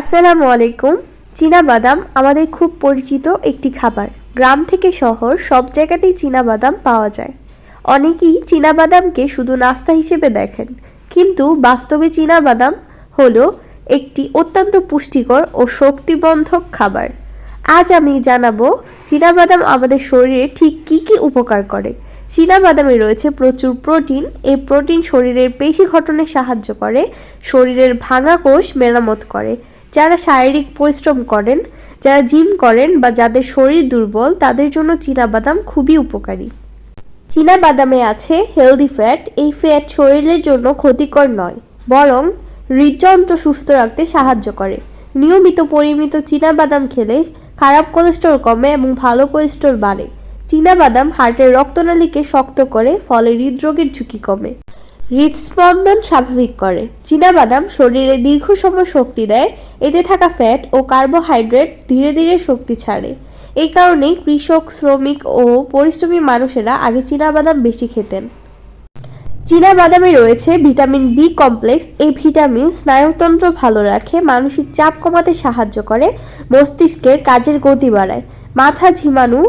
আসসালামু আলাইকুম। চীনাবাদাম আমাদের খুব পরিচিত একটি খাবার। গ্রাম থেকে শহর সব জায়গাতেই চীনাবাদাম পাওয়া যায়। অনেকেই চীনাবাদামকে শুধু নাস্তা হিসেবে দেখেন, কিন্তু বাস্তবে চীনাবাদাম হলো একটি অত্যন্ত পুষ্টিকর ও শক্তিবর্ধক খাবার। আজ আমি জানাবো চীনাবাদাম আমাদের শরীরে ঠিক কী কী উপকার করে। চীনাবাদামে রয়েছে প্রচুর প্রোটিন। এই প্রোটিন শরীরের পেশি গঠনে সাহায্য করে, শরীরের ভাঙা কোষ মেরামত করে। যারা শারীরিক পরিশ্রম করেন, যারা জিম করেন বা যাদের শরীর দুর্বল, তাদের জন্য চীনাবাদাম খুবই উপকারী। চীনাবাদামে আছে হেলদি ফ্যাট। এই ফ্যাট শরীরের জন্য ক্ষতিকর নয়, বরং হৃদযন্ত্র সুস্থ রাখতে সাহায্য করে। নিয়মিত পরিমিত চীনাবাদাম খেলে খারাপ কোলেস্টেরল কমে এবং ভালো কোলেস্টেরল বাড়ে। চীনাবাদাম হার্টের রক্তনালীকে শক্ত করে, ফলে হৃদরোগের ঝুঁকি কমে। হৃদস্পন্দন স্বাভাবিক করে। চীনাবাদাম শরীরে দীর্ঘ সময় শক্তি দেয়। এতে থাকা ফ্যাট ও কার্বোহাইড্রেট ধীরে ধীরে শক্তি ছাড়ে। এই কারণেই কৃষক, শ্রমিক ও পরিশ্রমী মানুষেরা আগে চীনাবাদাম বেশি খেতেন। চীনাবাদামে রয়েছে ভিটামিন বি কমপ্লেক্স। এই ভিটামিন স্নায়ুতন্ত্র ভালো রাখে, মানসিক চাপ কমাতে সাহায্য করে, মস্তিষ্কের কাজের গতি বাড়ায়, মাথা ঝিমানো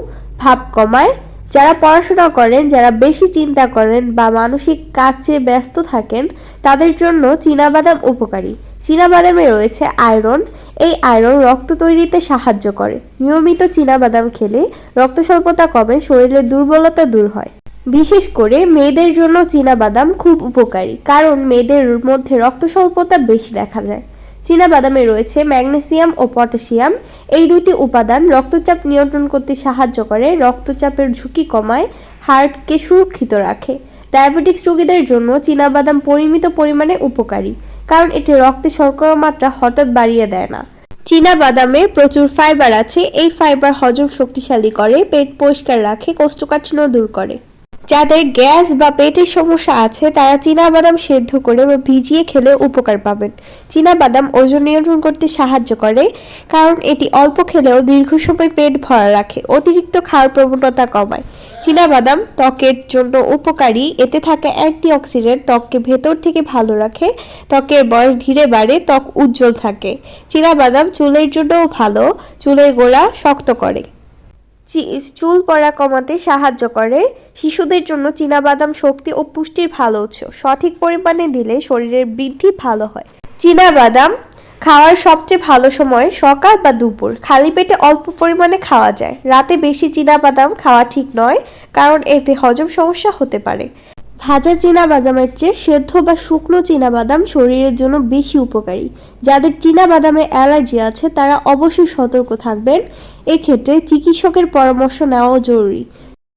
ভাব কমায়। যারা পড়াশোনা করেন, যারা বেশি চিন্তা করেন বা মানসিক কাজে ব্যস্ত থাকেন, তাদের জন্য চীনাবাদাম উপকারী। চীনাবাদামে রয়েছে আয়রন। এই আয়রন রক্ত তৈরিতে সাহায্য করে। নিয়মিত চীনাবাদাম খেলে রক্ত স্বল্পতা কমে, শরীরের দুর্বলতা দূর হয়। বিশেষ করে মেয়েদের জন্য চীনাবাদাম খুব উপকারী, কারণ মেয়েদের মধ্যে রক্ত স্বল্পতা বেশি দেখা যায়। চীনাবাদামে রয়েছে ম্যাগনেসিয়াম ও পটাশিয়াম। এই দুটি উপাদান রক্তচাপ নিয়ন্ত্রণ করতে সাহায্য করে, রক্তচাপের ঝুঁকি কমায়, হার্টকে সুরক্ষিত রাখে। ডায়াবেটিক্স রোগীদের জন্য চীনাবাদাম পরিমিত পরিমাণে উপকারী, কারণ এটি রক্তে শর্করার মাত্রা হঠাৎ বাড়িয়ে দেয় না। চীনাবাদামে প্রচুর ফাইবার আছে। এই ফাইবার হজম শক্তিশালী করে, পেট পরিষ্কার রাখে, কোষ্ঠকাঠিন্য দূর করে। যাদের গ্যাস বা পেটের সমস্যা আছে, তারা চীনাবাদাম সেদ্ধ করে বা ভিজিয়ে খেলে উপকার পাবেন। চীনাবাদাম ওজন নিয়ন্ত্রণ করতে সাহায্য করে, কারণ এটি অল্প খেলেও দীর্ঘ সময় পেট ভরা রাখে, অতিরিক্ত খাওয়ার প্রবণতা কমায়। চীনাবাদাম ত্বকের জন্য উপকারী। এতে থাকা অ্যান্টিঅক্সিডেন্ট ত্বককে ভেতর থেকে ভালো রাখে, ত্বকের বয়স ধীরে বাড়ে, ত্বক উজ্জ্বল থাকে। চীনাবাদাম চুলের জন্যও ভালো, চুলের গোড়া শক্ত করে, চুল পড়া কমাতে সাহায্য করে। শিশুদের জন্য চীনাবাদাম শক্তি ও পুষ্টির ভালো উৎস। সঠিক পরিমাণে দিলে শরীরের বৃদ্ধি ভালো হয়। চীনাবাদাম খাওয়ার সবচেয়ে ভালো সময় সকাল বা দুপুর। খালি পেটে অল্প পরিমাণে খাওয়া যায়। রাতে বেশি চীনাবাদাম খাওয়া ঠিক নয়, কারণ এতে হজম সমস্যা হতে পারে। ভাজা চীনাবাদামের চেয়ে সেদ্ধ বা শুকনো চীনাবাদাম শরীরের জন্য বেশি উপকারী। যাদের চীনাবাদামে অ্যালার্জি আছে, তারা অবশ্যই সতর্ক থাকবেন। এক্ষেত্রে চিকিৎসকের পরামর্শ নেওয়াও জরুরি।